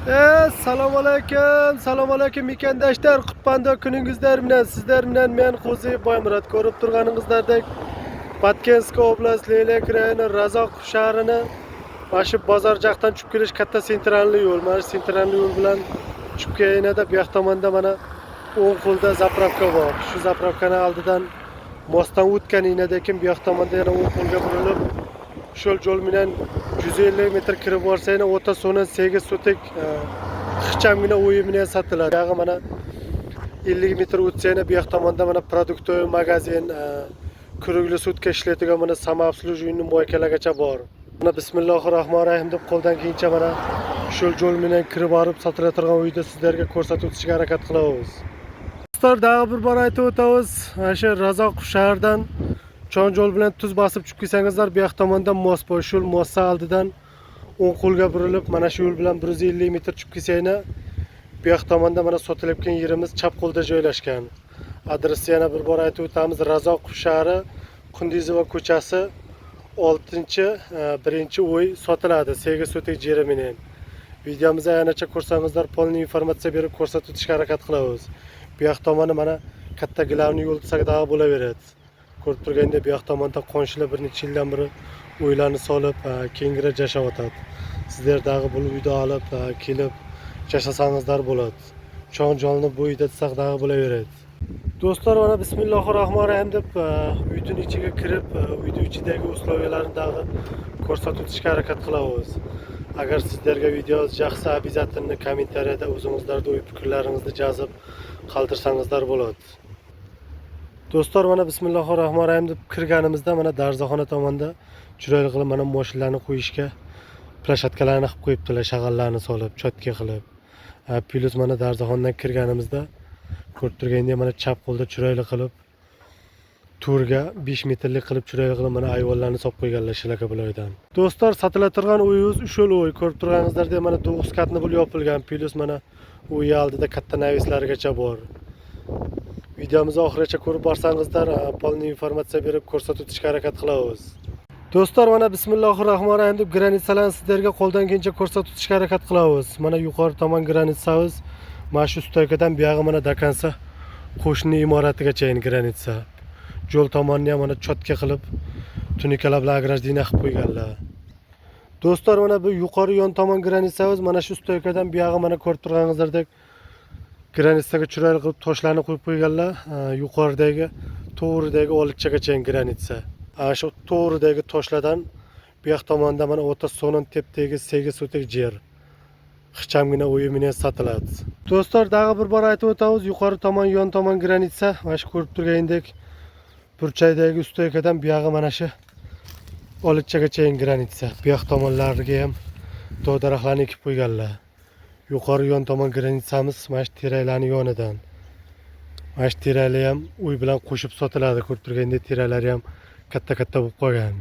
Assalomu alaykum, assalomu alaykum mekandoshlar. Qurbanda kuningizlar bilan sizlar bilan men Qo'zi Boymurod. Ko'rib turganingizdek, Patkensk oblast Leylak rayoni Razoq shahrini mana shu bozor jaqdan chiqib kelish katta sentralniy yo'l. Mana shu sentralniy yo'l bilan chiqib kelganida bu yoq tomonda mana o'ng qo'lda zapravka bor. Shu zapravkani oldidan mostdan o'tganingizdan bu yoq tomonda yana o'ng qo'lga burilib şöyle yol bilen 150 metr kirib borsayna o'ta soni 8 sotik ixchamgina o'yi bilan sotiladi. Buyog'i mana 50 metr o'tsayna bu yoq tomonda mana produktoy magazin, kurugli sutka ishlaydigan mana samoobsluživniy mo'ykalagacha bor. Mana bismillahirrohmanirrohim deb qo'ldan keyincha mana şöyle yo'l bilan kirib borib sotilayotgan uyda sizlarga ko'rsatib o'tishga harakat qilamiz. Do'stlar, daha bir bor aytib o'tamiz. Mana shu Razoq shahardan Çoğun yol bilen tuz basıp çıkıp gitsengizler bu yoq tomonda most bor. Şu mostsa aldidan o'ng qo'lga burilib mana shu yo'l bilan 150 metr chiqib ketsanglar bu yoq tomonda mana sotilayotgan yerimiz chap qo'lda joylashgan. Adresni yana bir bor aytib o'tamiz. Razoq shahri Qundizova ko'chasi 6-1-uy sotiladi. 8 sotik jeri bilan. Videomizni yanacha ko'rsangizlar polni informatsiya berib ko'rsatib o'tishga harakat qilamiz. Bu yoq tomoni mana katta glavniy yo'l desak daha bo'laveradi. Ko'rib turganda bu yoq tomonda qo'shnilar bir necha yildan beri uylarni solib, kengira yashayotadi. Sizlar dag'i bu uyda olib, kelib yashasangizlar bo'ladi. Cho'ng jonli bu uyda desak dag'i bo'laveradi. Do'stlar, mana bismillahirrohmanirrohim deb uyning ichiga kirib, uyning ichidagi usloviyalarni dag'i ko'rsatib o'tishga harakat qilamiz. Agar sizlarga video yoqsa, обязательно kommentariyada o'zingizlarning o'y fikrlaringizni yozib qoldirsangizlar bo'ladi. Do'stlar, mana bismillahirrohmanirrohim deb kirganimizda mana darzoxona tomonda chiroyli qilib mana mashinalarni qo'yishga plashatkalarni qilib qo'yibdilar, shag'allarni solib, chotka qilib. Plus mana darzoxondan kirganimizda ko'rib turganda mana chap qo'lda chiroyli qilib turga 5 metrlik qilib chiroyli qilib mana ayvonlarni solib qo'yganlar shilaka biloydan. Do'stlar, sotilib turgan uyimiz ushul uy. Ko'rib turganingizdek mana 9 katni bo'lib yopilgan. Plus mana uy oldida katta navislarigacha bor. Videomizni oxirigacha ko'rib borsangizlar, polni informatsiya berib ko'rsatib o'tishga harakat qilamiz. Do'stlar, mana bismillahirrohmanirrohim deb granitsalarni sizlarga qo'ldan kelgancha ko'rsatib o'tishga harakat qilamiz. Mana yuqori tomon granitsamiz, mana shu stoykadan buyog'i mana dakansa qo'shni imoratigacha granitsa. Yo'l tomonni ham mana chotka qilib, tunikalar bilan agrajdiy qilib qo'yganlar. Do'stlar, mana bu yuqori yon tomon granitsamiz, mana shu stoykadan buyog'i mana ko'rib turganingizdek granitsaga chiroyli qilib toshlarni qo'yib qo'yganlar. Yuqoridagi to'g'ridagi olitchagacha granitsa. Ana shu to'g'ridagi toshlardan bu yoq tomonda mana o'ta so'nin tepdagi 8 sotik yer. Ixchamgina o'yi bilan sotiladi. Do'stlar, dag'i bir bor aytib o'tamiz. Yuqori tomon, yon tomon granitsa. Mana shu ko'rib turganingdek burchaydagi ustoykadan bu yog'i mana shu olitchagacha granitsa. Bu yoq tomonlariga ham dov daraxtlarni ekib qo'yganlar. Yuqori yon tomon granitsamiz mana shu teraklarning yonidan. Mana shu teraklar ham uy bilan qo'shib sotiladi. Ko'rib turganda teraklari ham katta bo'lib qolgan.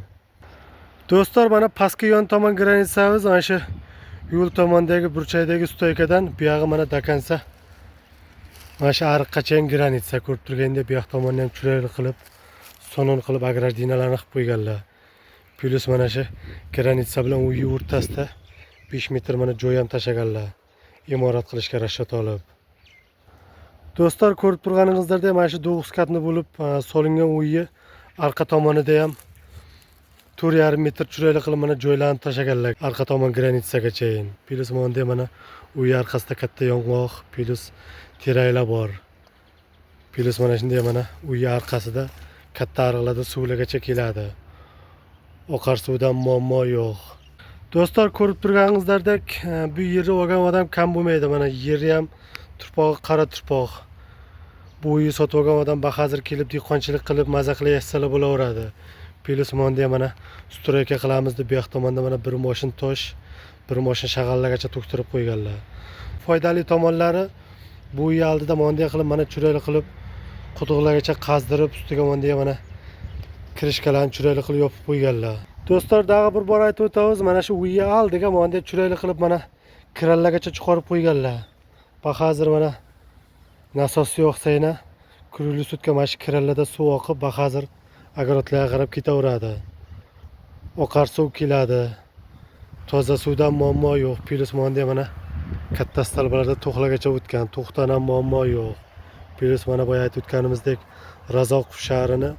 Do'stlar, mana pastki yon tomon granitsamiz mana shu yo'l tomondagi burchaydagi stoykadan bu yog'i mana dakansa mana shu ariqqacha granitsa. Ko'rib turganda bu yoq tomonni ham chiroyli qilib, so'nin qilib agrajdinalarni qilib qo'yganlar. Plus mana shu granitsa bilan uy o'rtasida 5 metr mana joy ham tashaganlar. Imorat qilishga rashat olib. Do'stlar, ko'rib turganingizdek mana shu 9 katni bo'lib solingan uyni arqa tomonida ham 4,5 metr chiroyli qilib mana joylarni tashaganlar. Arqa tomon granitsagacha. Plus monda mana uy orqasida katta yong'oq, plus teraklar bor. Plus mana shunday mana uy orqasida katta ariqlarda suvlargacha keladi. Oqar suvdan muammo yo'q. Do'stlar, ko'rib turganingizdek bu yerni olgan odam kam bo'lmaydi. Mana yeri ham turpog'i qora turpoq. Bu uyni sotib olgan odam bahozir kelib dehqonchilik qilib maza qilib yashasalar bo'laveradi. Plus monda mana stroyka qilamiz deb bu yoq tomonda mana bir mashin tosh, bir mashin shag'allargacha to'ktirib qo'yganlar. Foydali tomonlari bu uy oldida monda qilib mana chiroyli qilib quduqlargacha qazdirib, ustiga monda mana kirishkalarni chiroyli qilib yopib qo'yganlar. Do'stlar, dag'i bir bor aytib o'tamiz. Mana shu uyni oldiga monda chiroyli qilib mana kirallargacha chiqarib qo'yganlar. Bahozir mana nasos yo'qsayna, kuruli sutka mana shu kirallarda suv oqib, bahozir огородlarga qarab ketaveradi. Oqar suv keladi. Toza suvdan muammo yo'q. Plus monda mana katta stolbalarda to'xlagacha o'tgan. To'xtan ham muammo yo'q. Plus mana boya aytib o'tganimizdek Razoq shahrini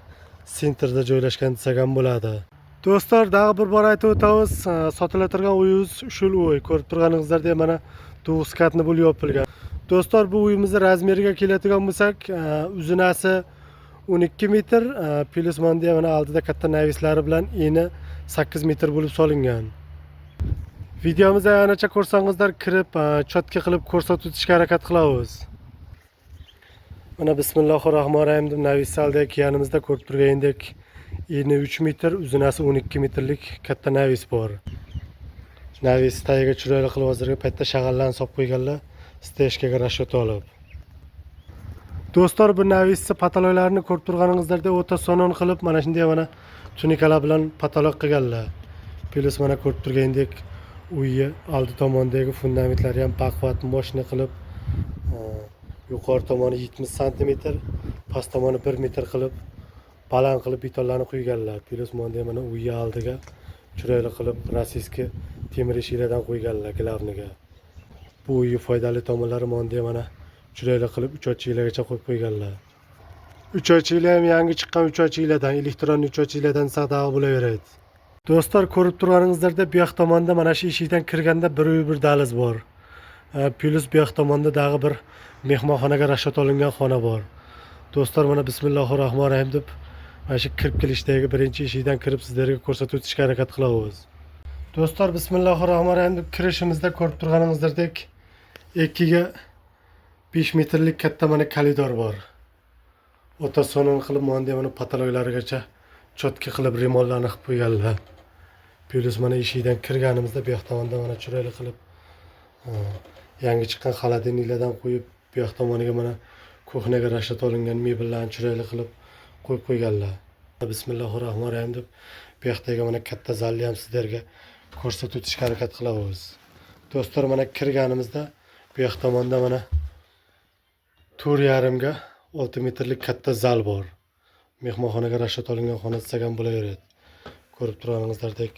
sentrda joylashgan desak ham bo'ladi. Do'stlar, daha bir bor aytib o'tamiz. Sotilayotgan uyimiz shul uy. Ko'rib turganingizdek mana 9 katli bo'lib yopilgan. Do'stlar, bu uyimizni razmeriga keladigan bo'lsak, uzunasi 12 metr, plus mana oldida katta navislari bilan eni 8 metr bo'lib solingan. Videomizni anacha ko'rsangizlar kirib, chotka qilib ko'rsatib o'tishga harakat qilamiz. Mana bismillahirrohmanirrohim deb navissaldek yanimizda ko'rib turgandek eni 3 metr, uzunasi 12 metrlik katta navis bor. Navis tagiga chiroyli qilib hozirgi paytda shag'allarni solib qo'yganlar, steshkaga rashat olib. Do'stlar, bu navisni pataloqlarini ko'rib turganingizdek o'ta sonon qilib mana shunday mana tunikalar bilan pataloq qilganlar. Plus mana ko'rib turgandek uyni oldi tomondagi fundamentlari ham baquvvat moshina qilib, yuqori tomoni 70 cm, past tomoni 1 metr qilib baland qilib betonlarni quyganlar. Plus mana uyni oldiga chiroyli qilib rossiyskiy temir eshiklardan qo'yganlar glavniga. Bu uyni foydali tomonlari mana chiroyli qilib 3 ochiklargacha qo'yib qo'yganlar. 3 ochiklar ham yangi chiqqan 3 ochiklardan, elektron 3 ochiklardan saqdag'i bo'laveradi. Do'stlar, ko'rib turganingizdek bu yoq tomonda mana shu eshikdan kirganda bir uy bir dahliz bor. Plus bu yoq tomonda dag'i bir mehmonxonaga rashat olingan xona bor. Do'stlar, mana bismillahirrohmanirrohim deb mana shu kirib kelishdagi birinchi eshikdan kirib sizlarga ko'rsatib o'tishga harakat qilamiz. Do'stlar, bismillahirrohmanirrohim deb kirishimizda ko'rib turganingizdek 2 ga 5 metrlik katta mana koridor bor. O'ta sonon qilib mana pataloqlarigacha chotka qilib remontlarni qilib qo'yganlar. Plus mana eshikdan kirganimizda bu yoq tomonda mana chiroyli qilib yangi chiqqan xolodilniklardan qo'yib, bu yoq tomoniga mana kuxnaga rashat olingan mebellarni chiroyli qilib qo'yib qo'yganlar. Bismillahirrohmanirrohim deb bu yoqdagi mana katta zalni ham sizlarga ko'rsatib o'tishga harakat qilamiz. Do'stlar, mana kirganimizda bu yoq tomonda mana 4,5 ga 6 metrlik katta zal bor. Mehmonxonaga rashat olingan xona desak ham bo'laveradi. Ko'rib turganingizdek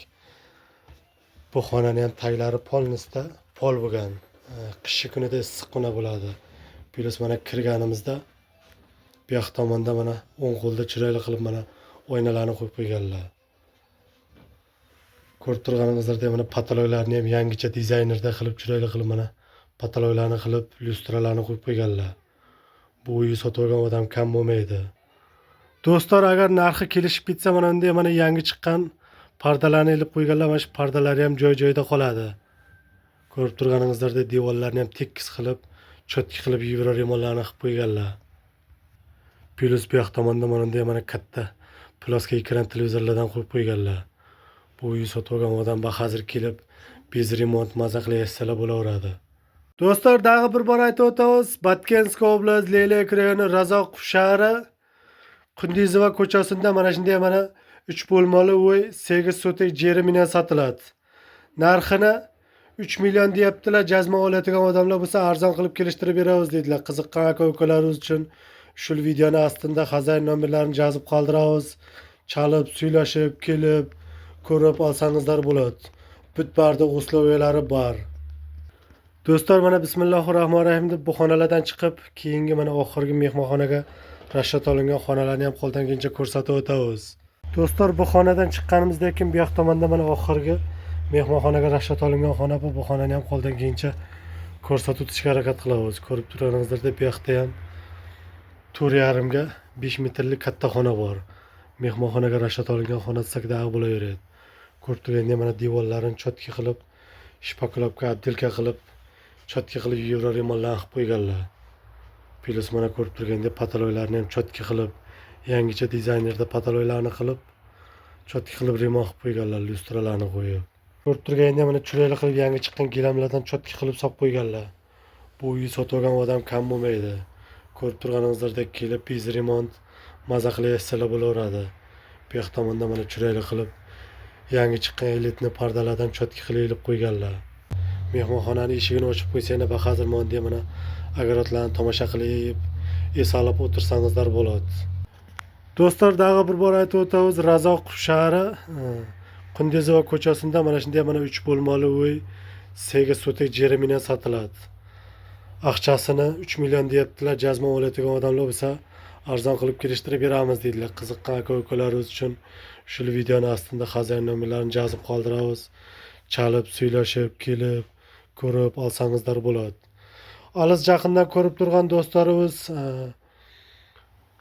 bu xonani ham taglari polnisda pol bo'lgan. Qish kunida issiqqina bo'ladi. Plus mana kirganimizda bu yoq tomonda mana o'ng qo'lda chiroyli qilib mana oynalarni qo'yib qo'yganlar. Ko'rib turganingizdek mana pataloqlarni ham yangicha dizaynerda qilib chiroyli qilib mana pataloqlarni qilib lyustralarni qo'yib qo'yganlar. Bu uyni sotib olgan odam kam bo'lmaydi. Do'stlar, agar narxi kelishib ketsa mana unday mana yangi chiqqan pardalarni ilib qo'yganlar, mana shu pardalari ham joy-joyida qoladi. Ko'rib turganingizdek devorlarni ham tekis qilib, cho'tki qilib yevro remontlarni qilib qo'yganlar. Plus bu yoq tomonda mana unday mana katta plastik ekran televizorlardan qo'yib qo'yganlar. Bu uyni sotib olgan odam hozir kelib bez remont maza qilayotsalar bo'laveradi. Do'stlar, daha bir bor aytib o'tamiz. Batkenskiy oblast, Leylak rayoni, Razoq shahri Qundizova ko'chasida mana shunday mana 3 bo'lmali uy 8 sotik jeri bilan sotiladi. Narxini 3 million deyaptilar. Jazma oladigan odamlar bo'lsa arzon qilib kelishtirib beramiz dedilar. Qiziqqan aka-ukalarimiz uchun shu videoni ostida xazay nomerlarini yozib qoldiramiz. Chalib, suylashib, kelib ko'rib olsangizlar bo'ladi. Bitbarda uslovlari bor. Do'stlar, mana bismillahirrohmanirrohim deb bu xonalardan chiqib, keyingi mana oxirgi mehmonxonaga rashat olingan xonalarni ham qo'ldan kelgancha ko'rsatib o'tamiz. Do'stlar, bu xonadan chiqqanimizdan keyin bu yoq tomonda mana oxirgi mehmonxonaga rashat olingan xona bu. Bu xonani ham qo'ldan kelgancha ko'rsatib o'tishga harakat qilamiz. Ko'rib turganingizdek bu yoqda ham 4,5 ga 5 metrlik katta xona bor. Mehmonxonaga rashat olingan xona desak dag'i bo'laveradi. Ko'rib turgandek mana devorlarini cho'tki qilib, shpakulovka abdelka qilib, cho'tki qilib yevro remontlarni qilib qo'yganlar. Plus mana ko'rib turgandek pataloqlarni ham cho'tki qilib, yangicha dizaynerda pataloqlarni qilib, cho'tki qilib remont qilib qo'yganlar, lyustralarni qo'yib. Ko'rib turgandek mana chiroyli qilib yangi chiqqan gilamlardan cho'tki qilib solib qo'yganlar. Bu uyni sotib olgan odam kam bo'lmaydi. Ko'rib turganingizdek kelib bez remont maza qilayotsalar bo'laveradi. Bu yoq tomonda mana chiroyli qilib yangi chiqqan elitni pardalardan cho'tki qilib ilib qo'yganlar. Mehmonxonaning eshigini ochib qo'ysanglar hozir mana огородlarni tomosha qilib, esolib o'tirsangizlar bo'ladi. Do'stlar, daha bir bor aytib o'tamiz. Razoq shahri Qundizova ko'chasida mana shunday mana 3 bo'lmali uy Sega so'tek jerimidan sotiladi. Aqchasini 3 million deyaptilar. Jazman o'layotgan odamlar bo'lsa, arzon qilib kelishtirib beramiz deydilar. Qiziqqan aka-ukalarimiz uchun shu videoni ostida xazina nomerlarini yozib qoldiramiz. Chalib, suylashib, kelib, ko'rib olsangizlar bo'ladi. Olis yaqindan ko'rib turgan do'stlarimiz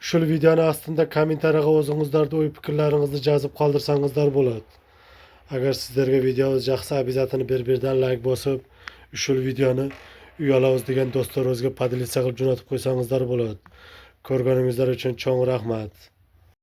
shu videoni ostida kommentariyaga o'zingizlarning o'y-fikrlaringizni yozib qoldirsangizlar bo'ladi. Agar sizlarga videomiz yoqsa, обязательно bir-birdan like bosib, shu videoni uyalamiz degan do'stlaringizga podelitsiya qilib jo'natib qo'ysangizlar bo'ladi. Ko'rganingizlar uchun cho'ng rahmat.